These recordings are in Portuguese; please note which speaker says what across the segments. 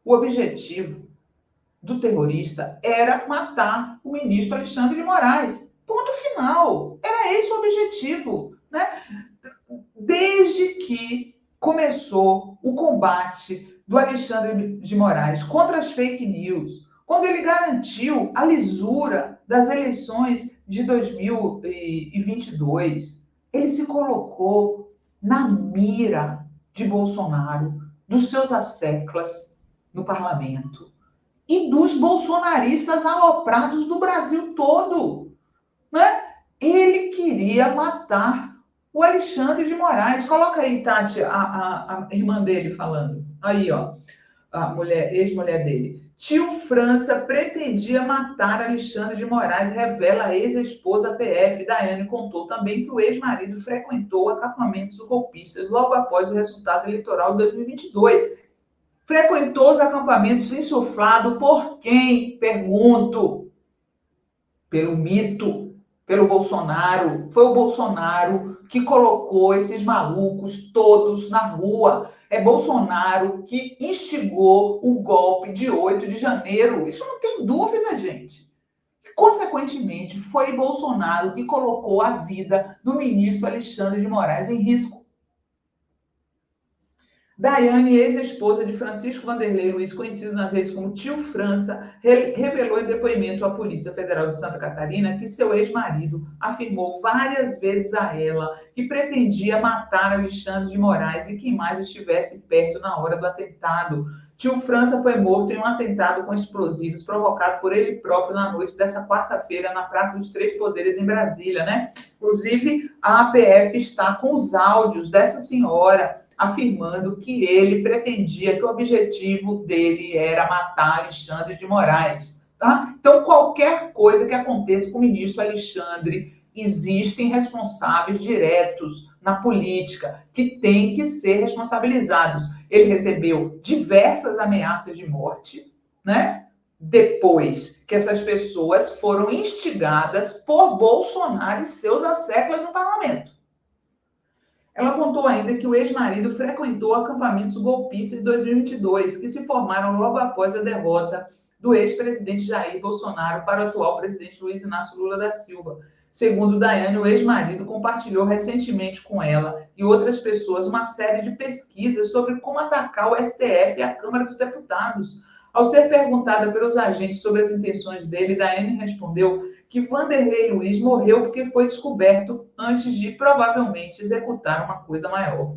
Speaker 1: O objetivo do terrorista era matar o ministro Alexandre de Moraes. Ponto final. Era esse o objetivo, né? Desde que começou o combate do Alexandre de Moraes contra as fake news, quando ele garantiu a lisura das eleições de 2022, ele se colocou na mira de Bolsonaro, dos seus asseclas no parlamento e dos bolsonaristas aloprados do Brasil todo, né? Ele queria matar o Alexandre de Moraes. Coloca aí, Tati, a irmã dele falando. Aí, ó, a mulher, ex-mulher dele. Tio França pretendia matar Alexandre de Moraes, revela a ex-esposa PF. Daiane contou também que o ex-marido frequentou acampamentos golpistas logo após o resultado eleitoral de 2022. Frequentou os acampamentos insuflado por quem? Pergunto. Pelo mito, pelo Bolsonaro. Foi o Bolsonaro que colocou esses malucos todos na rua. É Bolsonaro que instigou o golpe de 8 de janeiro. Isso não tem dúvida, gente. Consequentemente, foi Bolsonaro que colocou a vida do ministro Alexandre de Moraes em risco. Daiane, ex-esposa de Francisco Vanderlei Luiz, conhecido nas redes como Tio França, revelou em depoimento à Polícia Federal de Santa Catarina que seu ex-marido afirmou várias vezes a ela que pretendia matar Alexandre de Moraes e quem mais estivesse perto na hora do atentado. Tio França foi morto em um atentado com explosivos provocado por ele próprio na noite dessa quarta-feira na Praça dos Três Poderes, em Brasília, né? Inclusive, a APF está com os áudios dessa senhora afirmando que ele pretendia que o objetivo dele era matar Alexandre de Moraes. Tá? Então, qualquer coisa que aconteça com o ministro Alexandre, existem responsáveis diretos na política que têm que ser responsabilizados. Ele recebeu diversas ameaças de morte, né? Depois que essas pessoas foram instigadas por Bolsonaro e seus asseclas no parlamento. Ela contou ainda que o ex-marido frequentou acampamentos golpistas de 2022, que se formaram logo após a derrota do ex-presidente Jair Bolsonaro para o atual presidente Luiz Inácio Lula da Silva. Segundo Daiane, o ex-marido compartilhou recentemente com ela e outras pessoas uma série de pesquisas sobre como atacar o STF e a Câmara dos Deputados. Ao ser perguntada pelos agentes sobre as intenções dele, Daiane respondeu que Vanderlei Luiz morreu porque foi descoberto antes de, provavelmente, executar uma coisa maior.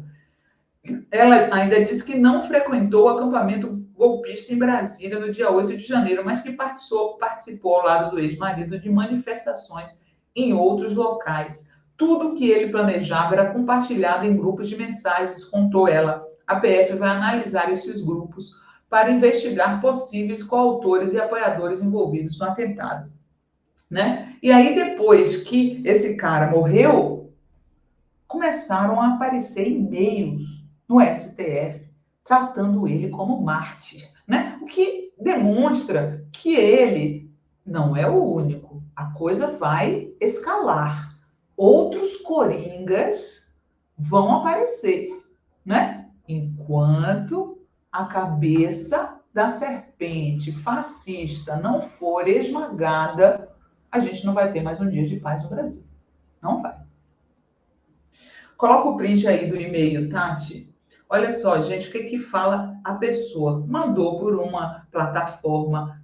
Speaker 1: Ela ainda disse que não frequentou o acampamento golpista em Brasília no dia 8 de janeiro, mas que participou ao lado do ex-marido de manifestações em outros locais. Tudo que ele planejava era compartilhado em grupos de mensagens, contou ela. A PF vai analisar esses grupos para investigar possíveis coautores e apoiadores envolvidos no atentado. Né? E aí, depois que esse cara morreu, começaram a aparecer e-mails no STF tratando ele como mártir, né? O que demonstra que ele não é o único. A coisa vai escalar. Outros coringas vão aparecer, né? Enquanto a cabeça da serpente fascista não for esmagada, a gente não vai ter mais um dia de paz no Brasil. Não vai. Coloca o print aí do e-mail, Tati. Olha só, gente, o que fala a pessoa? Mandou por uma plataforma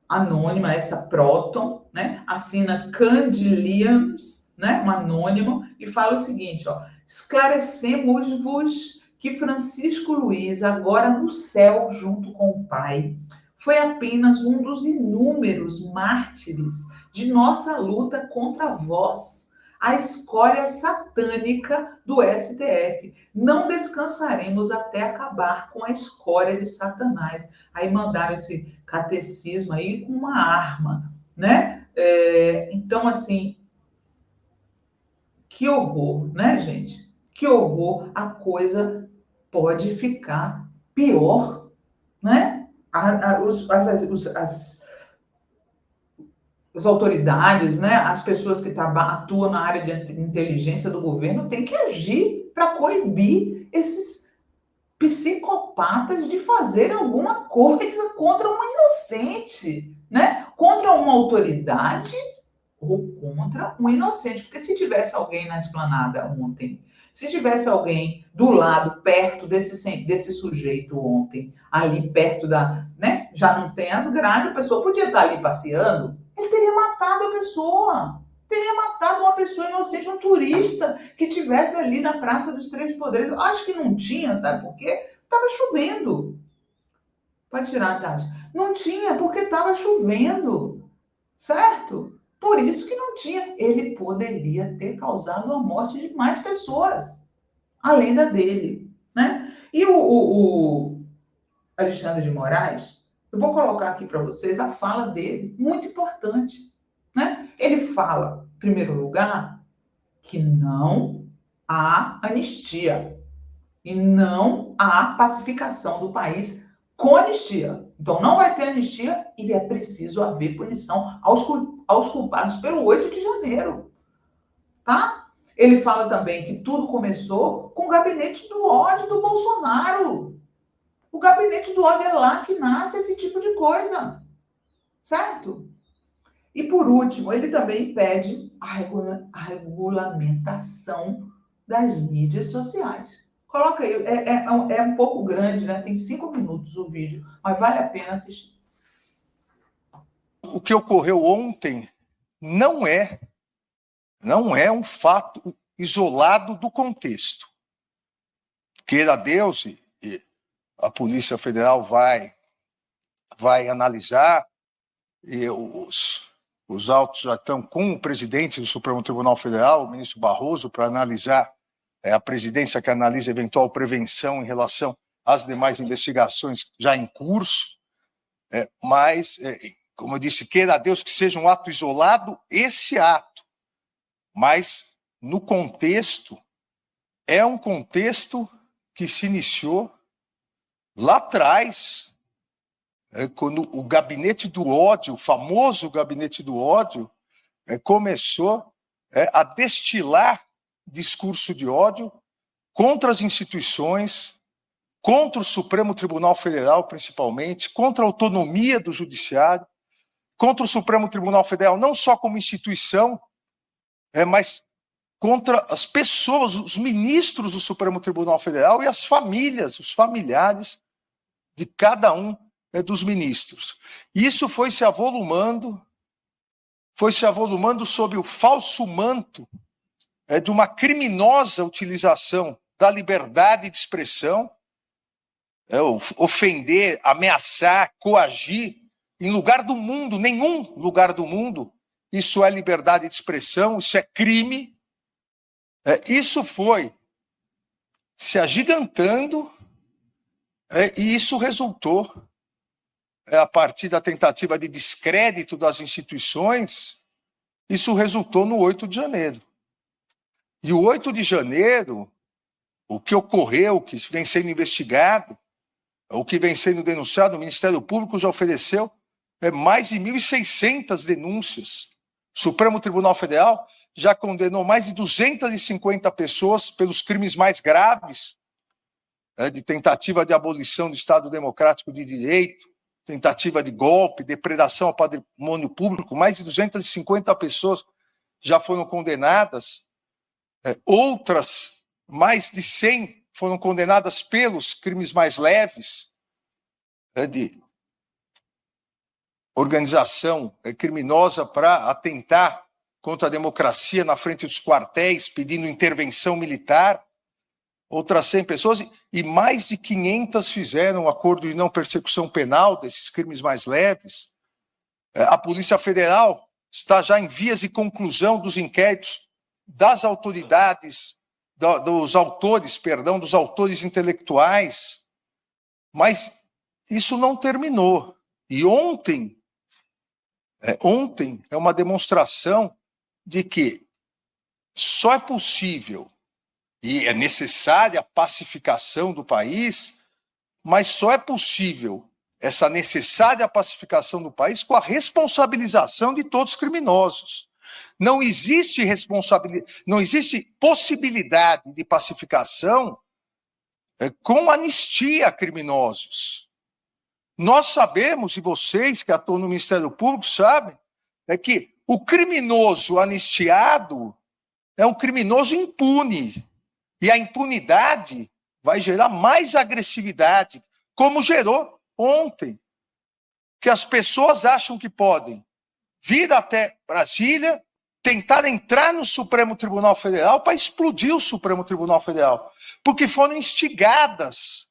Speaker 1: anônima, essa Proton, né? Assina Candiliams, né? Um anônimo, e fala o seguinte, ó. Esclarecemos-vos que Francisco Luiz, agora no céu junto com o Pai, foi apenas um dos inúmeros mártires de nossa luta contra vós, a escória satânica do STF. Não descansaremos até acabar com a escória de Satanás. Aí mandaram esse catecismo aí com uma arma, né? Então, assim, que horror, né, gente? Que horror, a coisa pode ficar pior, né? As autoridades, né, as pessoas que atuam na área de inteligência do governo têm que agir para coibir esses psicopatas de fazer alguma coisa contra um inocente, né? Contra uma autoridade ou contra um inocente. Porque se tivesse alguém na esplanada ontem, se tivesse alguém do lado, perto desse sujeito ontem, ali perto da, né? Já não tem as grades, a pessoa podia estar ali passeando, ele teria matado a pessoa. Teria matado uma pessoa inocente, um turista que tivesse ali na Praça dos Três Poderes. Acho que não tinha, sabe por quê? Estava chovendo. Pode tirar, Tati. Não tinha, porque estava chovendo, certo? Por isso que não tinha. Ele poderia ter causado a morte de mais pessoas, além da dele, né? E o Alexandre de Moraes, eu vou colocar aqui para vocês a fala dele, muito importante, né? Ele fala, em primeiro lugar, que não há anistia e não há pacificação do país com anistia. Então, não vai ter anistia e é preciso haver punição aos culpados pelo 8 de janeiro, tá? Ele fala também que tudo começou com o gabinete do ódio do Bolsonaro. O gabinete do ódio é lá que nasce esse tipo de coisa, certo? E por último, ele também pede a regulamentação das mídias sociais. Coloca aí, é um pouco grande, né? Tem 5 minutos o vídeo, mas vale a pena assistir.
Speaker 2: O que ocorreu ontem não é um fato isolado do contexto. Queira Deus, e a Polícia Federal vai analisar, e os autos já estão com o presidente do Supremo Tribunal Federal, o ministro Barroso, para analisar, a presidência que analisa eventual prevenção em relação às demais investigações já em curso, mas, como eu disse, queira Deus que seja um ato isolado, esse ato, mas no contexto, é um contexto que se iniciou lá atrás, quando o gabinete do ódio, o famoso gabinete do ódio, começou a destilar discurso de ódio contra as instituições, contra o Supremo Tribunal Federal, principalmente, contra a autonomia do Judiciário, contra o Supremo Tribunal Federal, não só como instituição, mas contra as pessoas, os ministros do Supremo Tribunal Federal e as famílias, os familiares de cada um dos ministros. Isso foi se avolumando sob o falso manto de uma criminosa utilização da liberdade de expressão, ofender, ameaçar, coagir, em lugar do mundo, nenhum lugar do mundo, isso é liberdade de expressão, isso é crime. Isso foi se agigantando e isso resultou, a partir da tentativa de descrédito das instituições, isso resultou no 8 de janeiro. E o 8 de janeiro, o que ocorreu, o que vem sendo investigado, o que vem sendo denunciado, o Ministério Público já ofereceu mais de 1.600 denúncias. O Supremo Tribunal Federal já condenou mais de 250 pessoas pelos crimes mais graves, de tentativa de abolição do Estado Democrático de Direito, tentativa de golpe, depredação ao patrimônio público. Mais de 250 pessoas já foram condenadas, outras, mais de 100 foram condenadas pelos crimes mais leves, de organização criminosa para atentar contra a democracia na frente dos quartéis, pedindo intervenção militar. Outras 100 pessoas, e mais de 500 fizeram acordo de não persecução penal desses crimes mais leves. A Polícia Federal está já em vias de conclusão dos inquéritos das autoridades, dos autores intelectuais, mas isso não terminou. E ontem é uma demonstração de que só é possível e é necessária a pacificação do país, mas só é possível essa necessária pacificação do país com a responsabilização de todos os criminosos. Não existe possibilidade de pacificação com anistia a criminosos. Nós sabemos, e vocês que atuam no Ministério Público sabem, que o criminoso anistiado é um criminoso impune. E a impunidade vai gerar mais agressividade, como gerou ontem. Que as pessoas acham que podem vir até Brasília, tentar entrar no Supremo Tribunal Federal para explodir o Supremo Tribunal Federal. Porque foram instigadas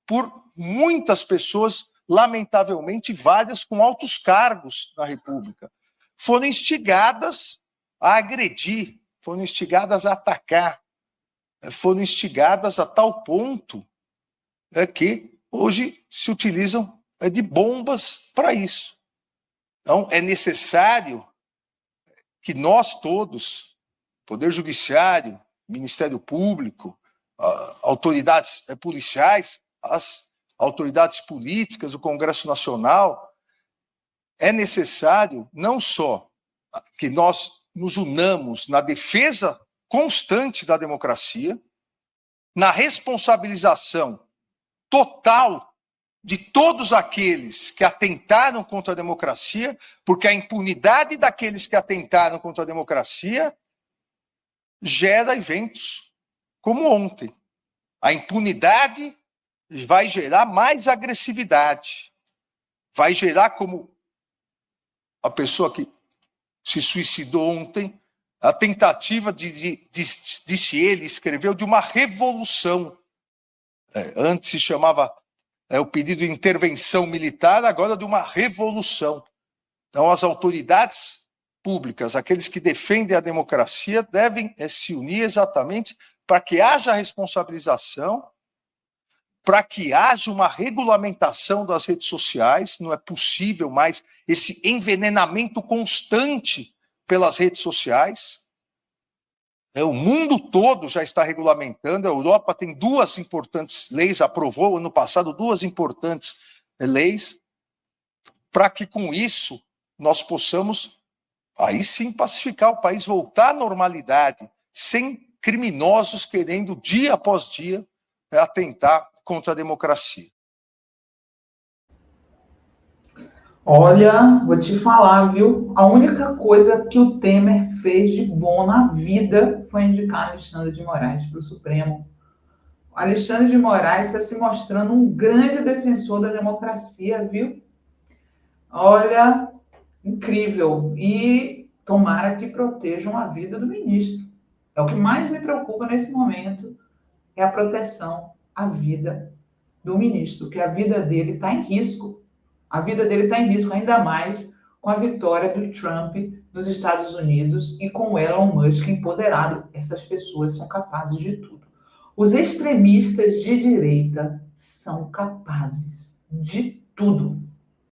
Speaker 2: por muitas pessoas, lamentavelmente várias com altos cargos na República. Foram instigadas a agredir, foram instigadas a atacar, foram instigadas a tal ponto que hoje se utilizam de bombas para isso. Então, é necessário que nós todos, Poder Judiciário, Ministério Público, autoridades policiais, as autoridades políticas, o Congresso Nacional, é necessário não só que nós nos unamos na defesa constante da democracia, na responsabilização total de todos aqueles que atentaram contra a democracia, porque a impunidade daqueles que atentaram contra a democracia gera eventos como ontem. A impunidade vai gerar mais agressividade, vai gerar, como a pessoa que se suicidou ontem, a tentativa disse ele, escreveu, de uma revolução. Antes se chamava o pedido de intervenção militar, agora de uma revolução. Então, as autoridades públicas, aqueles que defendem a democracia, devem se unir exatamente para que haja responsabilização, para que haja uma regulamentação das redes sociais. Não é possível mais esse envenenamento constante pelas redes sociais. O mundo todo já está regulamentando, a Europa tem duas importantes leis, aprovou ano passado duas importantes leis, para que com isso nós possamos, aí sim, pacificar o país, voltar à normalidade, sem criminosos querendo, dia após dia, atentar contra a democracia.
Speaker 1: Olha, vou te falar, viu? A única coisa que o Temer fez de bom na vida foi indicar Alexandre de Moraes para o Supremo. O Alexandre de Moraes está se mostrando um grande defensor da democracia, viu? Olha, incrível. E tomara que protejam a vida do ministro. É o que mais me preocupa nesse momento, é a proteção à vida do ministro, que a vida dele está em risco. A vida dele está em risco ainda mais com a vitória do Trump nos Estados Unidos e com o Elon Musk empoderado. Essas pessoas são capazes de tudo. Os extremistas de direita são capazes de tudo.